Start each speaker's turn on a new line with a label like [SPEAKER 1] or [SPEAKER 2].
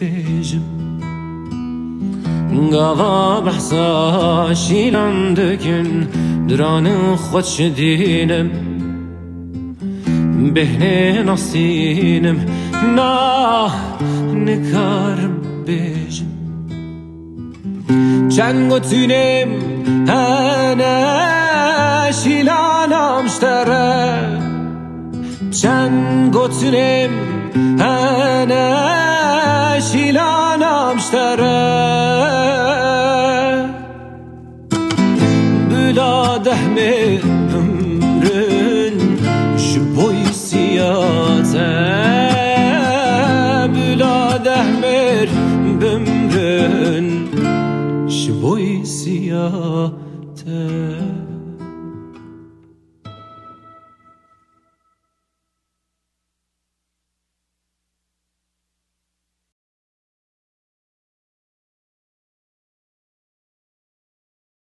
[SPEAKER 1] بيجم قضا بحسا شيلان دكن دران خودش دينم بهني نصينم نا نكارم بيجم چند گتونم انا شیلانم شتره چند گتونم انا شیلانم شتره بلا دهمه ömrün شبوی سیاته بلا دهمر بمرن شبوی سیاته